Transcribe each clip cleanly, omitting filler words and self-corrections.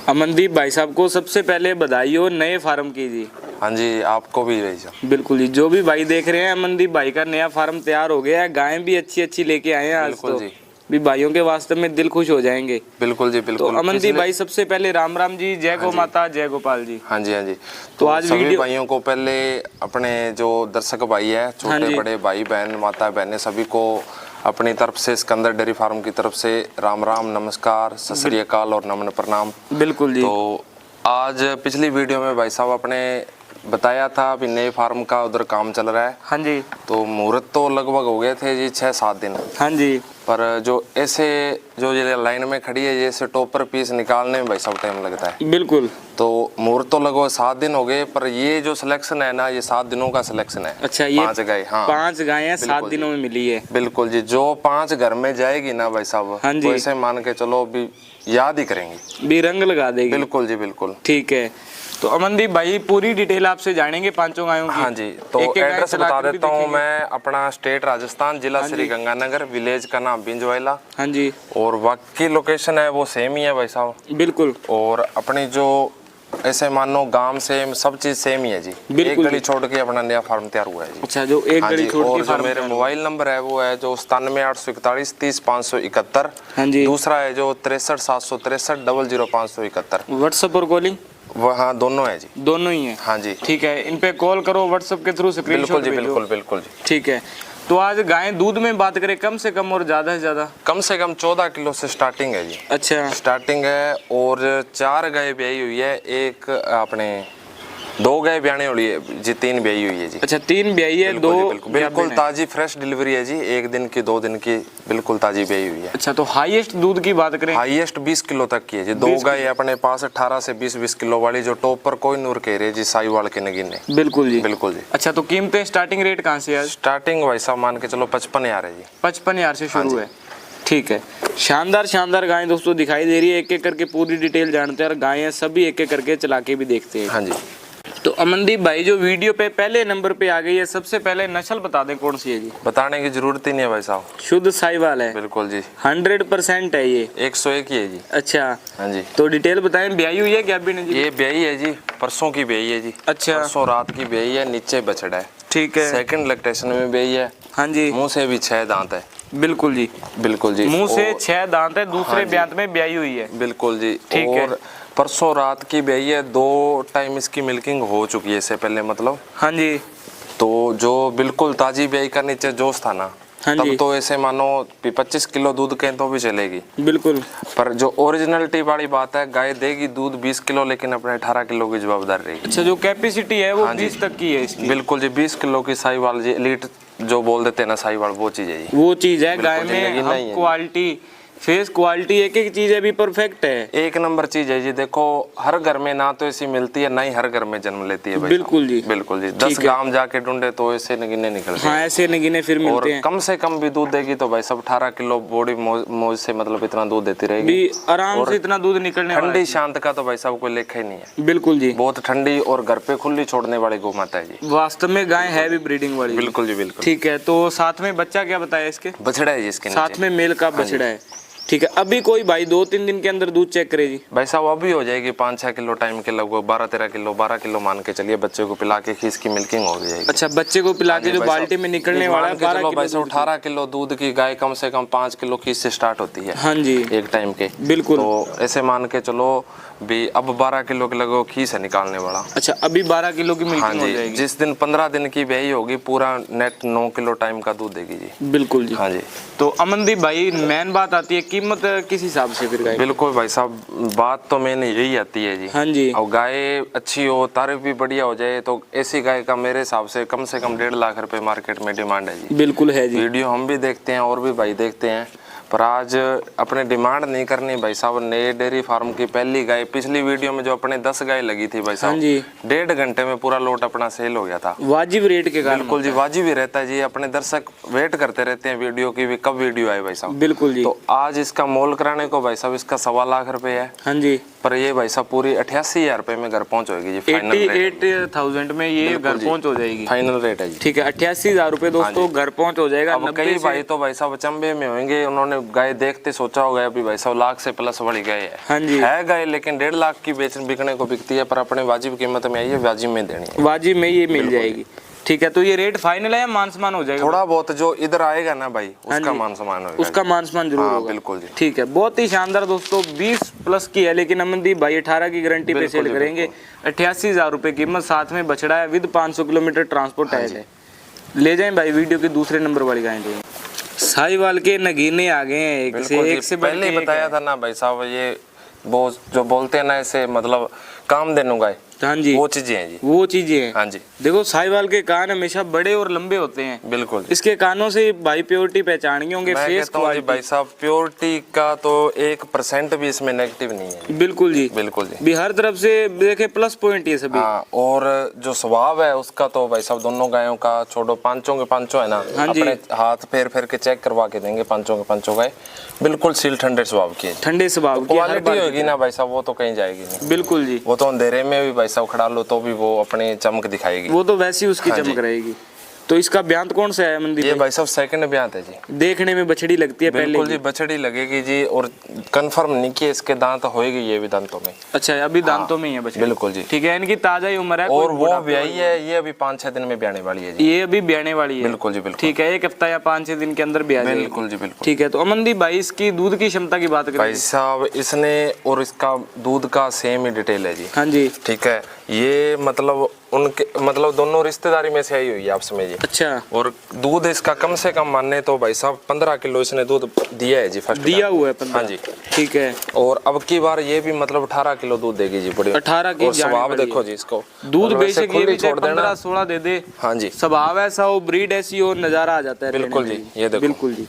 अमनदीप भाई साहब को सबसे पहले बधाई हो नए फार्म की जी। हाँ जी, आपको भी भाई साहब। बिल्कुल जी, जो भी भाई देख रहे हैं अमनदीप भाई का नया फार्म तैयार हो गया है, गायें भी अच्छी अच्छी लेके आए हैं आज तो जी। भी भाइयों के वास्ते में दिल खुश हो जाएंगे। बिल्कुल जी, बिल्कुल। तो अमनदीप भाई सबसे पहले राम राम जी, जय गौ माता, जय गोपाल जी। हाँ जी, हाँ जी। तो आज सभी वीडियो भाइयों को पहले अपने जो दर्शक भाई है, छोटे बड़े भाई बहन माता बहनें सभी को अपनी तरफ से सिकंदर डेयरी फार्म की तरफ से राम राम, नमस्कार, सत श्री अकाल और नमन प्रणाम। बिल्कुल जी। तो आज पिछली वीडियो में भाई साहब अपने बताया था अभी नए फार्म का उधर काम चल रहा है। हाँ जी। तो मुहूर्त तो लगभग हो गए थे जी 6-7 दिन। हाँ जी। पर जो ऐसे जो ये लाइन में खड़ी है जैसे टॉपर पीस निकालने में भाई साहब टाइम लगता है। बिल्कुल। तो मुहूर्त तो लगभग 7 दिन हो गए, पर ये जो सिलेक्शन है ना, ये 7 दिनों का सिलेक्शन है। अच्छा, ये 5 गाय, हाँ 5 गायें 7 दिनों में मिली है। बिल्कुल जी। जो 5 घर में जाएगी ना भाई साहब, हाँ तो ऐसे मान के चलो अभी याद ही करेंगे, भी रंग लगा देगी। बिल्कुल जी, बिल्कुल। ठीक है, तो अमनदीप भाई पूरी डिटेल आपसे जानेंगे 5 गायों की। हाँ जी। तो एड्रेस बता देता हूँ मैं, अपना स्टेट राजस्थान, जिला श्री गंगानगर, विलेज का नाम बिंजवाइला। हाँ जी। और बाकी लोकेशन है वो सेम ही है भाई साहब। बिल्कुल। और अपनी जो ऐसे मानो गांव सेम, सब चीज सेम ही है जी। एक गली छोड़ के अपना नया फार्म तैयार हुआ है जी। अच्छा, जो एक गली छोड़ के फार्म। मेरे मोबाइल नंबर है वो है जो 97 841 30 571। हाँ जी। दूसरा है जो 63 763 00 571। व्हाट्सएप और कॉलिंग वो हाँ दोनों है जी। दोनों ही है। हाँ जी। ठीक है, इन पे कॉल करो व्हाट्सएप के थ्रू, स्क्रीनशॉट भेजो। बिल्कुल बिल्कुल जी। ठीक है, तो आज गायें दूध में बात करें कम से कम और ज्यादा से ज्यादा? कम से कम 14 किलो से स्टार्टिंग है जी। अच्छा, स्टार्टिंग है। और 4 गाय ब्याई हुई है, एक अपने 2 गाय ब्याने वाली है जी, 3 ब्याई हुई है जी। अच्छा, 3 ब्याई है, 2 बिल्कुल ताजी फ्रेश डिलीवरी है जी, 1 दिन की 2 दिन की बिल्कुल ताजी ब्याई हुई है। अच्छा, तो हाईएस्ट दूध की बात करें? हाईएस्ट 20 किलो तक की है जी। 2 गाय अपने पास 18 से 20 किलो वाली, जो टॉप पर कोई नूर कह रही है जी, साहिवाल के नगीने। बिल्कुल जी, बिल्कुल जी। अच्छा, तो कीमतें स्टार्टिंग रेट कहाँ से है? स्टार्टिंग भाई साहब मान के चलो 55,000 है जी। 55,000 से शुरू है। ठीक है, शानदार शानदार गायें दोस्तों दिखाई दे रही है। एक एक करके पूरी डिटेल जानते हैं और गायें सभी एक एक करके चला के भी देखते हैं। हाँ जी। तो अमनदीप भाई जो वीडियो पे पहले नंबर पे आ गई है, सबसे पहले नस्ल बता दें कौन सी है जी? बताने की जरूरत ही नहीं है भाई साहब, शुद्ध साहिवाल है। बिल्कुल जी, 100% है ये। 101 ही है जी। अच्छा, हाँ जी। तो डिटेल बताएं, ब्याई हुई है क्या अभी नहीं जी? ये ब्याई है जी, परसों की ब्याई है जी। अच्छा, परसों रात की ब्याई है, नीचे बछड़ा है। ठीक है। सेकंड लैक्टेशन में ब्याई है। हाँ जी। मुंह से भी 6 दांत है। बिल्कुल जी, बिल्कुल जी। मुंह से 6 दांत है, दूसरे हाँ ब्यांत में ब्याई हुई है। बिल्कुल जी। ठीक है। और परसों रात की ब्याई है, 2 टाइम इसकी मिल्किंग हो चुकी है इससे पहले, मतलब। हाँ जी। तो जो बिल्कुल ताजी ब्याई का नीचे जोश था ना, हाँ तब जी। तो ऐसे मानो 25 किलो दूध के तो भी चलेगी। बिल्कुल। पर जो ओरिजिनलिटी वाली बात है, गाय देगी दूध 20 किलो, लेकिन अपने 18 किलो की जवाबदार रहेगी। अच्छा, जो कैपेसिटी है वो हाँ 20 तक की है इसकी? बिल्कुल जी, 20 किलो की साहिवाल जी, एलीट जो बोल देते हैं ना साहिवाल, वो चीज है जी। वो चीज है गाय बिल्कुल जिंदगी में। नहीं हम है। क्वालिटी, फेस क्वालिटी, एक एक चीज अभी परफेक्ट है। एक नंबर चीज है जी। देखो हर घर में ना तो ऐसी मिलती है, ना ही हर घर में जन्म लेती है भाई। बिल्कुल जी। बिल्कुल जी। 10 गांव जाके ढूंढे तो ऐसे नगीने निकलते हैं। हाँ, ऐसे नगीने फिर और मिलते हैं। कम से कम भी दूध देगी तो भाई सब 18 किलो बॉडी मौज से, मतलब इतना दूध देती रहेगी भी आराम से इतना दूध निकलने वाला है। ठंडी शांत का तो भाई साहब कोई लेखा ही नहीं है। बिल्कुल जी, बहुत ठंडी और घर पे खुली छोड़ने वाली गौ माता है जी। वास्तव में गाय है भी ब्रीडिंग वाली। बिल्कुल जी, बिल्कुल। ठीक है, तो साथ में बच्चा क्या बताया इसके? बछड़ा है जी इसके साथ नीचे। में मेल का बछड़ा है। ठीक है, अभी कोई भाई 2-3 दिन के अंदर दूध चेक करे जी? भाई साहब अभी हो जाएगी 5-6 किलो टाइम के, लगभग 12-13 किलो, 12 किलो मान के चलिए। बच्चे को पिला के खीस की मिल्किंग हो जाएगी। अच्छा, बच्चे को पिला के जो बाल्टी में निकलने वाला है 12 किलो। भाई साहब 18 किलो दूध की गाय कम से कम 5 किलो खीस से स्टार्ट होती है। हाँ जी, एक टाइम के। बिल्कुल। तो ऐसे मान के चलो भी अब 12 किलो के लगभग खीस है निकालने वाला। अच्छा, अभी 12 किलो की हाँ मिल्किंग हो जी। जाएगी। जिस दिन 15 दिन की ब्याई होगी, पूरा नेट 9 किलो टाइम का दूध देगी जी। बिल्कुल जी। हाँ जी। तो अमनदीप भाई मेन बात आती है कीमत किस हिसाब से फिर गाय? बिल्कुल भाई साहब, बात तो मैंने यही आती है जी। हाँ जी। और गाय अच्छी हो, तारीफ भी बढ़िया हो जाए, तो ऐसी गाय का मेरे हिसाब से कम 1.5 लाख रुपए मार्केट में डिमांड है जी। बिल्कुल है जी। वीडियो हम भी देखते हैं और भी भाई देखते हैं, पर आज अपने डिमांड नहीं करनी भाई साहब। नए डेयरी फार्म की पहली गाय, पिछली वीडियो में जो अपने 10 गाय लगी थी भाई साहब, हाँ जी। 1.5 घंटे में पूरा लोट अपना सेल हो गया था। वाजिब रेट के कारण? बिल्कुल जी, वाजिब ही रहता है जी। अपने दर्शक वेट करते रहते हैं वीडियो की भी, कब वीडियो आए भाई साहब। बिल्कुल जी। तो आज इसका मोल कराने को भाई साहब इसका 1.25 लाख रुपए है। हाँ जी। पर ये भाई साहब पूरी 88,000 रुपए में घर पहुंच होगी जी, फाइनल रेट 88,000 में ये घर पहुंच हो जाएगी, फाइनल रेट है जी। ठीक है 88,000 रुपए दोस्तों घर पहुंच हो जाएगा। अब कई भाई तो भाई साहब अचंभे में होंगे, उन्होंने गाय देखते सोचा होगा अभी भाई साहब लाख से प्लस वाली गाय है। हाँ जी है गाय, लेकिन 1.5 लाख की बिकने को बिकती है, पर अपने वाजिब कीमत में आई है, वाजिब में देनी है, वाजिब में ये मिल जाएगी। ठीक है, तो ये रेट फाइनल है या मान सम्मान हो जाएगा? थोड़ा बहुत जो इधर आएगा ना भाई उसका मान सम्मान होगा, उसका मान सम्मान जरूर होगा। बिल्कुल जी। ठीक है, बहुत ही शानदार दोस्तों, 20 प्लस की है, लेकिन अमनदीप भाई 18 की गारंटी पे सेल करेंगे। 88,000 रुपए कीमत, साथ में बछड़ा है विद 500 किलोमीटर ट्रांसपोर्ट टैग है। ले जाएं भाई, वीडियो की दूसरे नंबर वाली गाय लें। साहिवाल के नगीने आ गए हैं, एक से पहले ही बताया था ना भाई साहब, ये वो जो बोलते हैं ना ऐसे मतलब काम देने गाय, हाँ जी वो चीजें हैं जी, वो चीजें हैं। हाँ जी देखो साहिवाल के कान हमेशा बड़े और लंबे होते हैं, बिल्कुल। इसके कानों से भाई प्योरिटी पहचान होंगे। मैं फेस कहता हूं जी भाई साहब, प्योरिटी का तो 1% भी इसमें नेगेटिव नहीं है। बिल्कुल जी, बिल्कुल जी, भी हर तरफ से देखे प्लस पॉइंट ये सभी। हाँ, और जो स्वभाव है उसका तो भाई साहब दोनों गायों का, छोड़ो पांचों के पांचों है ना, हाँ जी। अपने हाथ फेर फेर के चेक करवा के देंगे, पांचों के पांचों गाय बिल्कुल सील ठंडे स्वभाव की है, ठंडे स्वभाव की, क्वालिटी होगी ना भाई साहब, वो तो कहीं जाएगी नहीं। बिल्कुल जी, वो तो अंधेरे में भी भाई साहब खड़ा लो तो भी वो अपनी चमक दिखाएगी, वो तो वैसी उसकी हाँ चमक रहेगी। तो इसका ब्यांत कौन सा है मंदिर? ये भाई साहब सेकंड ब्यांत है जी। देखने में बछड़ी लगती है पहले बिल्कुल की। जी, बछड़ी लगेगी जी, और कंफर्म नहीं कि इसके दांत होएगी, ये भी दांतों में। अच्छा, अभी दांतों में ही है बछड़ी? बिल्कुल जी, ठीक है, इनकी ताजा ही उम्र है, और वो ब्याही है, ये अभी 5-6 दिन में ब्याने वाली है जी। ये अभी ब्याने वाली है? बिल्कुल जी बिल्कुल। ठीक है, 1 हफ्ता या 5-6 दिन के अंदर ब्याह जाएगी। बिल्कुल जी बिल्कुल। ठीक है, तो अमनदीप भाई इसकी दूध की क्षमता की बात करें भाई साहब, इसने और इसका दूध का सेम ही डिटेल है जी। हाँ जी, ठीक है, ये मतलब उनके मतलब दोनों रिश्तेदारी में से आई हुई है आपस में जी। अच्छा, और दूध इसका कम से कम मानने तो भाई साहब 15 किलो इसने दूध दिया है जी, फर्स्ट दिया हुआ है 15। हाँ जी, ठीक है, और अब की बार ये भी मतलब 18 किलो दूध देगी जी, बड़ी 18 की और स्वभाव देखो जी इसको, दूध मतलब ऐसे बेशक ये भी छोड़ देना। 15-16 दे दे, हाँ जी, स्वभाव ऐसा हो, ब्रीड ऐसी हो, नजारा आ जाता है। बिल्कुल जी, ये देखो बिल्कुल जी,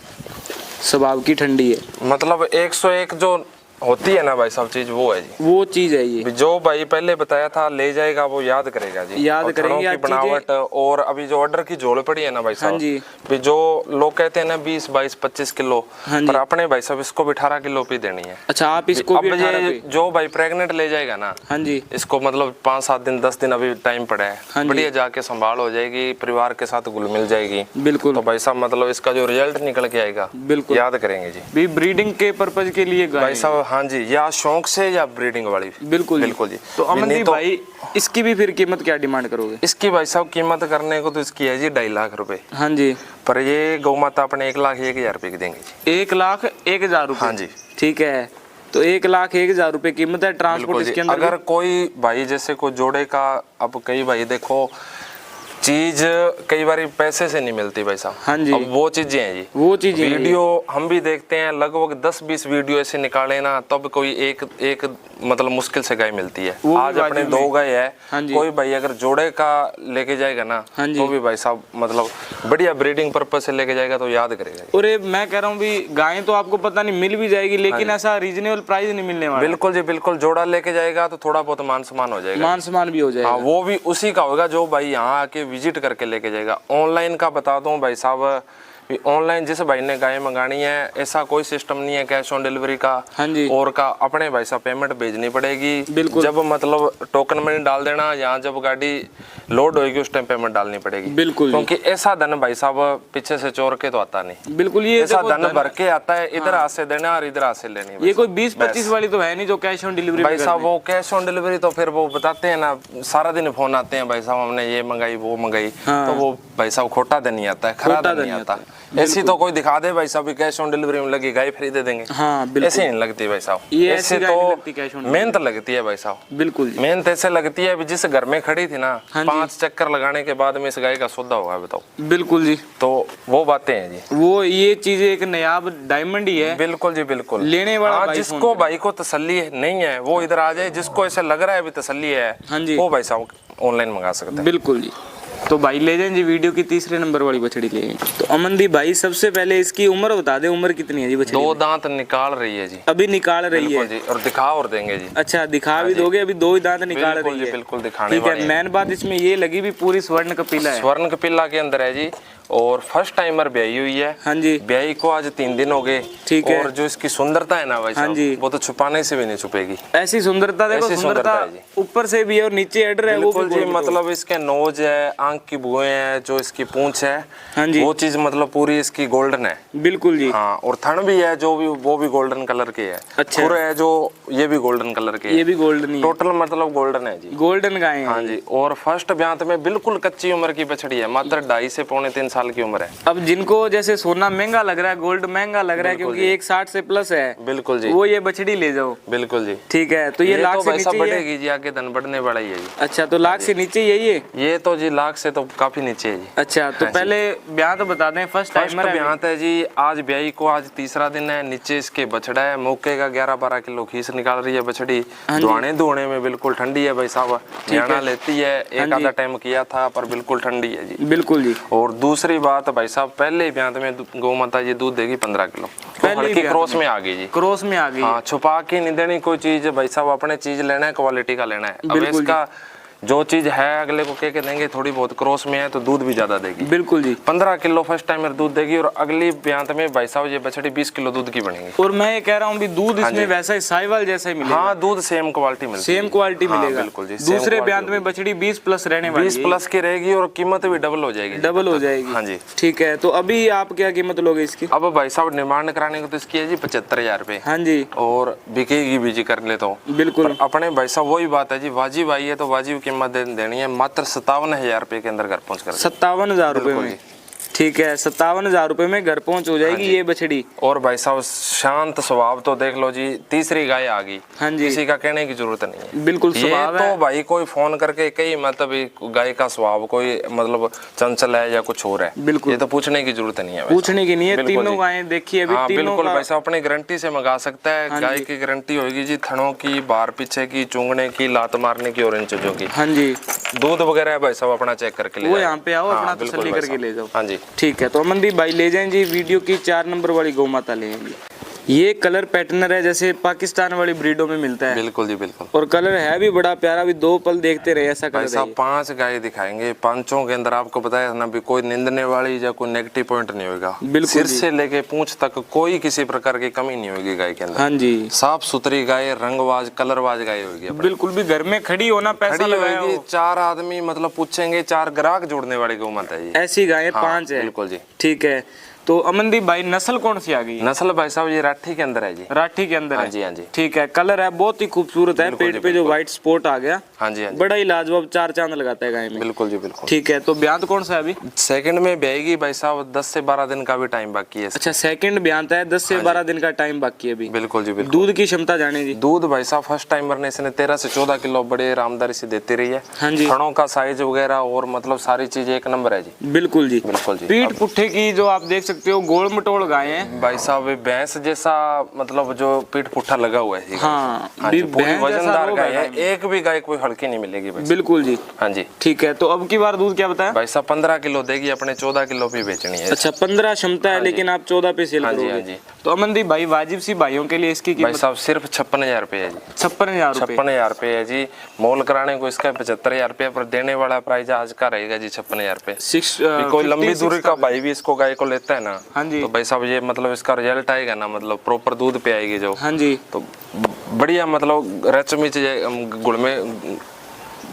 स्वभाव की ठंडी है, मतलब 101 जो होती है ना भाई साहब चीज, वो है जी, वो चीज है ये। जो भाई पहले बताया था ले जाएगा वो याद करेगा जी, याद और करेंगे थनों की आज बनावट, और अभी जो ऑर्डर की झोल पड़ी है ना भाई साहब, हाँ जी, भी जो लोग कहते हैं ना 20, 22, 25 किलो, हाँ जी। पर अपने भाई साहब इसको भी 18 किलो पे देनी है। अच्छा, आप इसको अब भी 18 ये पे? जो भाई प्रेग्नेंट ले जाएगा ना, हाँ जी, इसको मतलब 5-7 दिन 10 दिन अभी टाइम पड़ा हाँ है, जी। बढ़िया जाके संभाल हो जाएगी, परिवार के साथ घुल मिल जाएगी, बिल्कुल। तो भाई साहब मतलब इसका जो रिजल्ट निकल के आएगा बिल्कुल याद करेंगे जी। भी ब्रीडिंग के पर्पज के लिए गाय भाई साहब हाँ जी, या शौक से या ब्रीडिंग वाली। बिल्कुल बिल्कुल जी। तो अमनदीप नहीं तो भाई इसकी भी फिर कीमत क्या डिमांड करोगे? इसकी भाई साहब कीमत करने को तो इसकी है जी 2.5 लाख रुपए, हाँ जी, पर ये गौ माता अपने 1,01,000 रुपए की देंगे जी। 1,01,000 रुपए? हाँ जी, ठीक है, तो 1,01,000 रुपए कीमत है, ट्रांसपोर्ट इसके अंदर। अगर कोई भाई जैसे कोई जोड़े का, अब कई भाई देखो चीज कई बार पैसे से नहीं मिलती भाई साहब, हाँ जी, अब वो चीजें हैं जी, वो चीजें हैं। वीडियो हम भी देखते हैं, लगभग 10-20 वीडियो ऐसे निकाले ना तब कोई एक मतलब मुश्किल से गाय मिलती है। आज अपने 2 गाय है, हाँ जी, कोई भाई अगर जोड़े का लेके जाएगा ना, हाँ जी, तो भी भाई साहब मतलब बढ़िया ब्रीडिंग पर्पज से लेके जाएगा तो याद करेगा। और मैं कह रहा हूँ भी गायें तो आपको पता नहीं मिल भी जाएगी, लेकिन ऐसा रीजनेबल प्राइस नहीं मिलने वाला। बिल्कुल जी बिल्कुल, जोड़ा लेके जाएगा तो थोड़ा बहुत मान सम्मान हो जाएगा, मान सम्मान भी हो जाएगा। हाँ, वो भी उसी का होगा जो भाई यहाँ आके विजिट करके लेके जाएगा। ऑनलाइन का बता दूं भाई साहब, ऑनलाइन जिस भाई ने गाय मंगानी है ऐसा कोई सिस्टम नहीं है कैश ऑन डिलीवरी का, हाँ जी, और का अपने भाई साहब पेमेंट भेजनी पड़ेगी। बिल्कुल, जब मतलब टोकन मनी डाल देना, यहाँ जब गाड़ी लोड होगी उस टाइम पेमेंट डालनी पड़ेगी। बिल्कुल, क्योंकि ऐसा धन भाई साहब पीछे से चोर के तो आता नहीं। बिल्कुल, ये ऐसा धन भर के आता है, इधर हाथ से देना और इधर हाथ से लेनी। ये कोई 20-25 वाली तो है नहीं जो कैश ऑन डिलीवरी भाई साहब, वो कैश ऑन डिलीवरी तो फिर वो बताते हैं ना, सारा दिन फोन आते हैं भाई साहब हमने ये मंगाई वो मंगाई, तो वो भाई साहब खोटा दिन नहीं आता है, खरा दिन नहीं आता। ऐसी तो कोई दिखा दे भाई साहब कैश ऑन डिलीवरी में लगी गाय फ्री दे देंगे, हाँ बिल्कुल, ऐसे नहीं लगती भाई साहब, ये ऐसे तो मेहनत लगती है भाई साहब। बिल्कुल जी, मेहनत ऐसे लगती है जिस घर में खड़ी थी ना, हाँ 5 चक्कर लगाने के बाद में इस गाय का सौदा होगा बताओ। बिल्कुल जी, तो वो बातें हैं जी, वो ये चीज एक नायाब डायमंड ही है। बिल्कुल जी बिल्कुल, लेने वाला भाई जिसको भाई को तसल्ली नहीं है वो इधर आ जाए, जिसको ऐसा लग रहा है अभी तसल्ली है, हाँ जी, वो भाई साहब ऑनलाइन मंगा सकते हैं। बिल्कुल जी। तो भाई ले जाएं जी, वीडियो की तीसरे नंबर वाली बछड़ी ले जाएं। तो अमनदीप भाई सबसे पहले इसकी उम्र बता दे, उम्र कितनी है जी बछड़ी? 2 दांत निकाल रही है जी, अभी निकाल रही है जी, और दिखा और देंगे जी। अच्छा, दिखा भी दोगे? अभी 2 ही दांत निकाल रही है, बिल्कुल दिखाने ठीक है। मेन बात इसमें ये लगी भी पूरी स्वर्ण कपिला है, स्वर्ण कपिला के अंदर है जी, और फर्स्ट टाइमर ब्याई हुई है। हाँ जी। ब्याई को आज 3 दिन हो गए। ठीक है। और जो इसकी सुंदरता है ना भाई हाँ जी, वो तो छुपाने से भी नहीं छुपेगी। ऐसी सुंदरता देखो, ऐसी सुंदरता सुंदरता है जी। ऊपर से भी है और नीचे एडर है वो बिल्कुल भी जी, मतलब इसके नोज है, आंख की भुएं है, जो इसकी पूंछ है, हाँ जी, वो चीज मतलब पूरी इसकी गोल्डन है। बिल्कुल जी। हाँ, और थन भी है जो भी, वो भी गोल्डन कलर के है। अच्छा। खुर है जो, ये भी गोल्डन कलर के ये है। भी गोल्डन ही है, टोटल मतलब गोल्डन है जी। गोल्डन गाय है। हाँ जी। और फर्स्ट ब्यांत में बिल्कुल कच्ची उम्र की बछड़ी है, मात्र 2.5 से पौने 3 साल की उम्र है। अब जिनको जैसे सोना महंगा लग रहा है, गोल्ड महंगा लग रहा है क्योंकि 160 से प्लस है, बिल्कुल जी, वो ये बछड़ी ले जाओ। बिल्कुल जी। ठीक है, तो ये लाख तो से वैसा नीचे ही है? बढ़ेगी जी, आगे धन बढ़ने वाला ही है जी। अच्छा, तो लाख से नीचे यही है? ये तो जी लाख से तो काफी नीचे है जी। अच्छा, तो पहले ब्याह तो बता दें, फर्स्ट टाइमर है। ब्यांत है जी, आज ब्याई को आज तीसरा दिन है। नीचे इसके बछड़ा है, मौके का 11-12 किलो खीस निकाल रही है बछड़ी। धुआने में बिल्कुल ठंडी है भाई साहब, न्याणा लेती है। एक आधा टाइम किया था पर बिल्कुल ठंडी है जी। बिल्कुल जी। और दूसरी बात भाई साहब, पहले ब्यांत में गौ माता ये दूध देगी 15 किलो। पहले हल्की क्रॉस में आ गई जी, क्रॉस में आ गई। हाँ, छुपा के नहीं देनी कोई चीज भाई साहब, अपने चीज लेना है, क्वालिटी का लेना है। अब इसका जो चीज है अगले को कह के देंगे थोड़ी बहुत क्रॉस में है तो दूध भी ज्यादा देगी। बिल्कुल जी। 15 किलो फर्स्ट टाइमर दूध देगी और अगली ब्यांत में भाई साहब ये बछड़ी 20 किलो दूध की बनेगी। और मैं ये कह रहा हूँ भी दूध इसमें वैसा ही साहिवाल जैसा ही मिलेगा। हाँ, दूध सेम क्वालिटी मिलेगी, सेम क्वालिटी मिलेगा। बिल्कुल जी। दूसरे ब्यांत में बछड़ी 20 प्लस रहने वाली है। 20 प्लस की रहेगी और कीमत भी डबल हो जाएगी। डबल हो जाएगी। हाँ जी। ठीक है, तो अभी आप क्या कीमत लोगे इसकी? अब भाई साहब डिमांड कराने को तो इसकी है जी 75,000 रुपए। हाँ जी। और बिकेगी भी जी, कर ले तो बिल्कुल। अपने भाई साहब वही बात है जी, वाजिब आई है तो वाजिब कीमत देनी है। मात्र 57,000 रुपए के अंदर घर पहुंच कर 57,000 रुपए में? ठीक है, 57,000 रुपए में घर पहुंच हो जाएगी ये बछड़ी। और भाई साहब शांत स्वभाव तो देख लो जी, तीसरी गाय आ गई। हाँ जी। किसी का कहने की जरूरत नहीं है, बिल्कुल ये स्वभाव है। तो भाई कोई फोन करके कई मतलब गाय का स्वभाव कोई मतलब चंचल है या कुछ और है, बिल्कुल, ये तो पूछने की जरूरत नहीं है। पूछने की नहीं है, तीनों गायें देखिए अभी। हाँ, तीनों बिल्कुल भाई साहब अपनी गारंटी से मंगा सकता है। हाँ गाय की गारंटी होगी जी, थनों की, बाहर पीछे की, चूंगने की, लात मारने की और इन चीजों की। हाँ जी। दूध वगैरह भाई साहब अपना चेक करके ले वो यहाँ पे आओ, अपना बिल्कुल तसल्ली भाई करके ले जाओ। हाँ जी। ठीक है, तो अमनदीप भाई ले जाएं जी वीडियो की 4 नंबर वाली गौ माता ले आएंगे। ये कलर पैटर्नर है जैसे पाकिस्तान वाली ब्रीडों में मिलता है। बिल्कुल जी, बिल्कुल। और कलर है भी बड़ा प्यारा, भी 2 पल देखते रहे ऐसा कलर भाई है। साहब 5 गाय दिखाएंगे, पांचों के अंदर आपको बताया ना भी कोई निंदने वाली या कोई नेगेटिव पॉइंट नहीं होगा। बिल्कुल सिर से लेके पूंछ तक कोई किसी प्रकार की कमी नहीं होगी गाय के अंदर। हाँ जी। साफ सुथरी गाय, रंगवाज कलरवाज गाय होगी। बिल्कुल भी घर में खड़ी होना, पैसा लगाया हो। 4 आदमी मतलब पूछेंगे, 4 ग्राहक जोड़ने वाली गौ माता है ये। ऐसी गायें 5 है। बिल्कुल जी। ठीक है, तो अमनदीप भाई नस्ल कौन सी आ गई? नस्ल भाई साहब ये राठी के अंदर है जी। राठी के अंदर हाँ है? जी, हाँ जी। ठीक है, कलर है बहुत ही खूबसूरत है। पेट पे जो व्हाइट स्पॉट आ गया, हाँ जी, हाँ जी। बड़ा ही लाजवाब, 4 चांद लगाता है गाय में। बिल्कुल जी, बिल्कुल। ठीक है, तो ब्यांत कौन सा है अभी? सेकंड में ब्याएगी भाई साहब, 10 से 12 दिन का भी टाइम बाकी है। अच्छा, सेकंड ब्यांत है, 10 से 12 दिन का टाइम बाकी है अभी। बिल्कुल जी, बिल्कुल। दूध की क्षमता जाने जी। दूध भाई साहब फर्स्ट टाइमर ने इसने 13 से 14 किलो बड़े आरामदारी से देती रही है। हाँ जी। थनों का साइज वगैरह और मतलब सारी चीज एक नंबर है जी। बिल्कुल जी, बिल्कुल जी। पीठ पुट्ठे की जो आप देख सकते हो, गोल मटोल गाय है भाई साहब भैंस जैसा मतलब जो पीठ पुट्ठा लगा हुआ है। हाँ, हाँ जी, पूरी भैंस जैसा वजनदार रोग गाय है है, एक भी गाय कोई हल्की नहीं मिलेगी भाई। बिल्कुल जी। हाँ जी। ठीक है, तो अब की बार दूध क्या बताया? भाई साहब 15 किलो देगी, अपने 14 किलो भी बेचनी है। अच्छा, 15 क्षमता है लेकिन आप 14 पे सेल हाँ जी, करोगे। हाँ जी। तो अमनदीप भाई वाजिब सी भाइयों के लिए इसकी भाई कीमत साहब सिर्फ 56,000 रुपए है जी। 56,000 रुपए? 56,000 रुपए है जी। मोल कराने को इसका 75,000 रुपए, पर देने वाला प्राइस आज का रहेगा जी 56,000 रुपए। कोई लंबी दूरी का भाई भी इसको गाय को लेता है ना, हाँ जी, तो भाई साहब ये मतलब इसका रिजल्ट आएगा ना, मतलब प्रॉपर दूध पे आएगी जो। हाँ जी। तो बढ़िया मतलब रच मिच गुड़ में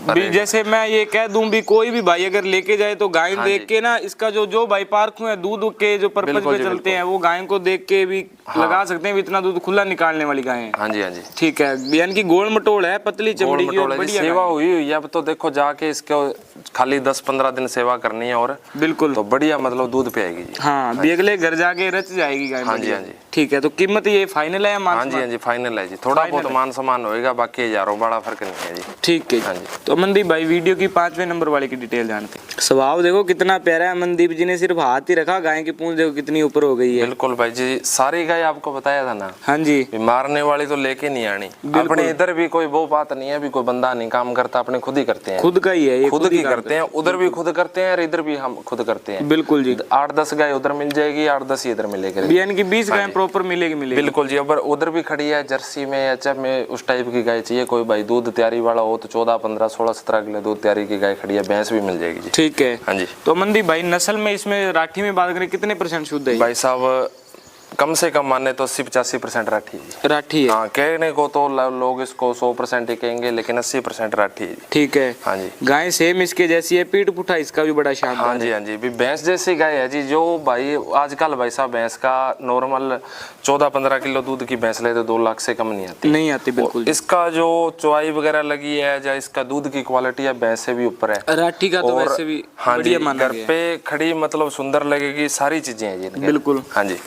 भी जैसे मैं ये कह दूं भी कोई भी भाई अगर लेके जाए तो गाय देख के ना, इसका जो भाई पार्क है दूध के जो पर्पज पे चलते हैं, वो गाय को देख के भी लगा सकते हैं, इतना दूध खुला निकालने वाली गाय है। हाँ जी, हाँ जी। ठीक है, यानी कि गोल मटोल है, पतली चमड़ी की, बढ़िया सेवा हुई है। अब तो देखो जाके इसको खाली 10-15 दिन सेवा करनी है और बिल्कुल तो बढ़िया मतलब दूध पे आएगी जी। हाँ, भी अगले घर जाके रच जाएगी गाय। हाँ जी, हाँ जी। ठीक है, तो कीमत ये फाइनल है? हाँ जी, हाँ जी, फाइनल है जी। थोड़ा बहुत मान सम्मान होएगा, बाकी हजारों बड़ा फर्क नहीं है जी। ठीक है। हाँ जी। तो अमनदीप भाई वीडियो की 5वें नंबर वाले की डिटेल जानते हैं। स्वभाव देखो कितना प्यारा है, अमनदीप जी ने सिर्फ हाथ ही रखा, गाय की पूंछ देखो कितनी ऊपर हो गई है। बिल्कुल भाई जी, सारी गाय आपको बताया था ना। हाँ जी। मारने वाली तो लेके नहीं आनी। अपने इधर भी कोई वो बात नहीं है, भी कोई बंदा नहीं काम करता, अपने खुद ही करते हैं। खुद का ही है ये, खुद ही करते हैं। उधर भी खुद करते हैं और इधर भी हम खुद करते हैं। बिल्कुल जी। 8-10 गाय उधर मिल जाएगी, 8-10 इधर मिलेगी, यानी कि 20 गाय प्रॉपर मिलेगी। बिल्कुल जी। अब उधर भी खड़ी है जर्सी में, एचएफ में, उस टाइप की गाय चाहिए। कोई भाई दूध तैयारी वाला हो तो 14, 15, 16-17 किलो दूध तैयारी की गाय खड़ी है, भैंस भी मिल जाएगी जी। ठीक है। हाँ जी। तो अमनदीप भाई नस्ल में इसमें राठी में बात करें कितने % शुद्ध है? भाई साहब कम से कम माने तो 80-85% राठी है। राठी है। हाँ, कहने को तो लोग इसको 100% ही कहेंगे, लेकिन 80% राठी है। ठीक है। हाँ जी। गाय सेम इसके जैसी है, पीठ पुठा इसका भी बड़ा शानदार हाँ जी, हाँ जी, भी भैंस जैसी गाय है जी। जो भाई आजकल भाई साहब भैंस का नॉर्मल 14-15 किलो दूध की भैंस ले तो 2 लाख से कम नहीं आती। नहीं आती बिल्कुल। इसका जो चौआई वगैरह लगी है या इसका दूध की क्वालिटी है भैंस से भी ऊपर है। राठी का तो वैसे भी हाँ जी, बढ़िया माना घर गया है। पे खड़ी मतलब सुंदर लगेगी, सारी चीजें हैं जी। बिल्कुल। हाँ जी।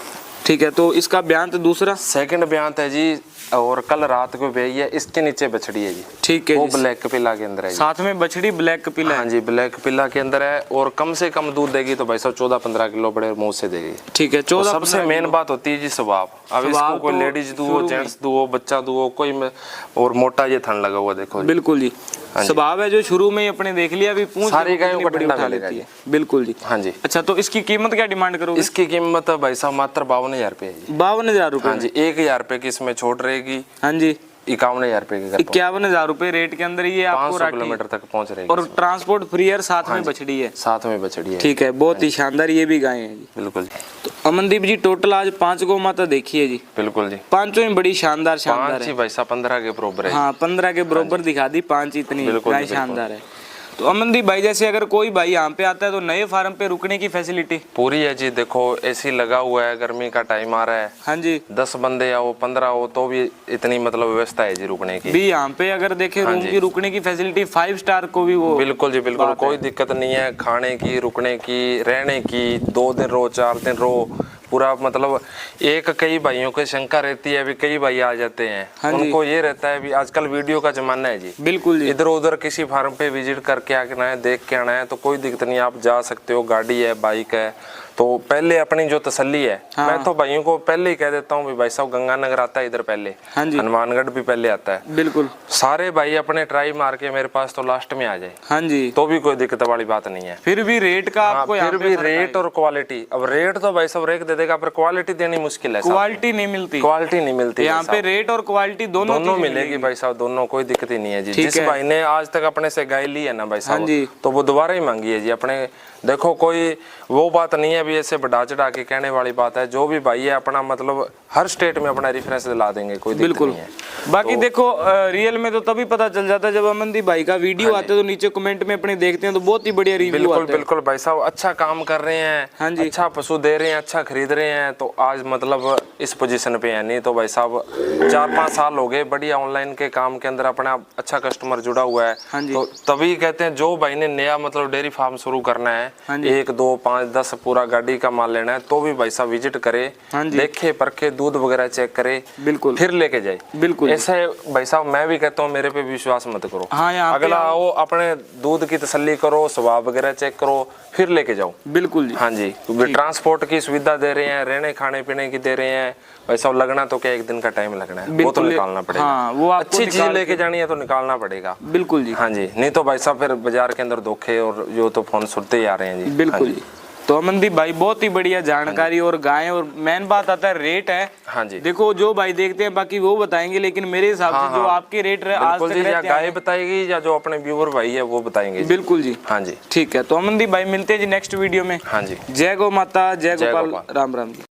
ठीक है। तो इसका ब्यांत दूसरा सेकंड ब्यांत है जी, और कल रात को बेई है, इसके नीचे बछड़ी है जी। ठीक है वो जी। ब्लैक कपिला के अंदर है जी। साथ में बछड़ी ब्लैक कपिला हाँ है। जी, ब्लैक कपिला के अंदर है, और कम से कम दूध देगी तो भाई साहब 14-15 किलो बड़े मुंह से देगी। ठीक है। और 14 सबसे मेन बात होती है जी स्वभाव। अब इसको कोई लेडीज दुओ, जेंट्स दुओ, बच्चा दुओ, कोई में, और मोटा ये थन लगा हुआ देखो जी। बिल्कुल जी। स्वभाव है जो शुरू में ही अपने देख लिया, अभी पूंछ सारी देखो गायों कितनी का बड़ी ठंडा उठा मिलेगा लेती है। जी। बिल्कुल जी। हाँ जी। अच्छा, तो इसकी कीमत क्या डिमांड करोगे? इसकी कीमत भाई साहब मात्र 52,000 रुपये है जी। 52,000 रुपए। हाँ जी, 1,000 रुपये की इसमें छूट रहेगी। हाँ जी। 51,000 रुपये की 51,000 रुपए रेट के अंदर ये आपको 500 राठी किलोमीटर तक पहुंच रहेगी। और ट्रांसपोर्ट फ्री है, साथ में बछड़ी है। साथ में बछड़ी है। ठीक है, बहुत ही शानदार ये भी गाय है जी। बिल्कुल जी। तो अमनदीप जी टोटल आज 5 गौ माता देखी है जी। बिल्कुल जी। पांचों में बड़ी शानदार शानदार 5 ही भाई साहब 15 के बराबर है। हाँ, 15 के बरोबर दिखा दी, 5 इतनी बिल्कुल, गाय बिल्कुल। शानदार है। तो अमनदीप भाई जैसे अगर कोई भाई यहाँ पे आता है तो नए फार्म पे रुकने की फैसिलिटी पूरी है जी। देखो एसी लगा हुआ है, गर्मी का टाइम आ रहा है। हाँ जी। 10 बंदे आओ 15 हो तो भी इतनी मतलब व्यवस्था है जी रुकने की भी यहाँ पे अगर देखे रूम की रुकने की फैसिलिटी 5 स्टार को भी वो बिल्कुल जी बिल्कुल, कोई दिक्कत नहीं है। खाने की, रुकने की, रहने की, 2 दिन रहो 4 दिन रहो, पूरा मतलब एक कई भाइयों को शंका रहती है, अभी कई भाई आ जाते हैं। हाँ उनको ये रहता है भी आजकल वीडियो का जमाना है जी। बिल्कुल जी। इधर उधर किसी फार्म पे विजिट करके आना है, देख के आना है तो कोई दिक्कत नहीं, आप जा सकते हो। गाड़ी है, बाइक है, तो पहले अपनी जो तसल्ली है, मैं तो भाइयों को पहले ही कह देता हूँ भाई साहब गंगानगर आता है इधर पहले, हाँ जी। हनुमानगढ़ भी पहले आता है। बिल्कुल। सारे भाई अपने ट्राई मार के मेरे पास तो लास्ट में आ जाए, हाँ जी। तो भी कोई दिक्कत वाली बात नहीं है। फिर भी रेट का आपको फिर भी रेट और क्वालिटी, अब रेट तो भाई साहब रेट दे देगा, पर क्वालिटी देनी मुश्किल है। क्वालिटी नहीं मिलती, क्वालिटी नहीं मिलती यहाँ पे रेट और क्वालिटी दोनों मिलेगी भाई साहब, दोनों, कोई दिक्कत ही नहीं है जी। जिस भाई ने आज तक अपने से गाय ली है ना भाई साहब, तो वो दोबारा ही मांगी है जी अपने। देखो कोई वो बात नहीं है अभी ऐसे बढ़ा चढ़ा के कहने वाली बात है। जो भी भाई है अपना मतलब हर स्टेट में अपना रेफरेंस दिला देंगे, कोई दिक्कत नहीं है। बाकी तो, देखो रियल में तो तभी पता चल जाता है जब अमनदीप भाई का वीडियो आते तो नीचे कमेंट में अपने देखते हैं तो बहुत ही बढ़िया रिव्यू बिल्कुल आते हैं। बिल्कुल भाई साहब अच्छा काम कर रहे हैं, हाँ जी। अच्छा पशु दे रहे हैं, अच्छा खरीद रहे हैं, तो आज मतलब इस पोजीशन पे है। नहीं तो भाई साहब 4-5 साल हो गए बढ़िया ऑनलाइन के काम के अंदर अपना अच्छा कस्टमर जुड़ा हुआ है। हाँ जी। तो तभी कहते हैं जो भाई ने नया मतलब डेयरी फार्म शुरू करना है, 1, 2, 5, 10 पूरा गाड़ी का माल लेना है, तो भी भाई साहब विजिट करे, देखे परखे, दूध वगैरह चेक करे, बिल्कुल, फिर लेके जाए। बिल्कुल ऐसे भाई साहब मैं भी कहता हूँ मेरे पे विश्वास मत करो। हाँ, अगला आओ अपने दूध की तसल्ली करो, स्वभाव वगैरह चेक करो, फिर लेके जाओ। बिल्कुल जी। हाँ जी, ट्रांसपोर्ट की सुविधा दे रहे हैं, रहने खाने पीने की दे रहे हैं। भाई साहब लगना तो क्या 1 दिन का टाइम लगना है, वो तो निकालना पड़ेगा। हाँ, वो अच्छी चीज लेके जानी है तो निकालना पड़ेगा। बिल्कुल जी। हाँ जी, नहीं तो भाई साहब फिर बाजार के अंदर धोखे और जो तो फोन सुनते ही आ रहे हैं जी। बिल्कुल जी। तो अमनदीप भाई बहुत ही बढ़िया जानकारी और गाय, और मेन बात आता है रेट है। हाँ जी, देखो जो भाई देखते हैं बाकी वो बताएंगे, लेकिन मेरे हिसाब से जो आपके रेट आज तक या गाय बताएगी या जो अपने व्यूअर भाई है वो बताएंगे। बिल्कुल जी। हाँ जी, ठीक है। तो अमनदीप भाई मिलते हैं जी नेक्स्ट वीडियो में। हाँ जी, जय गौ माता, जय गोपाल, राम राम जी।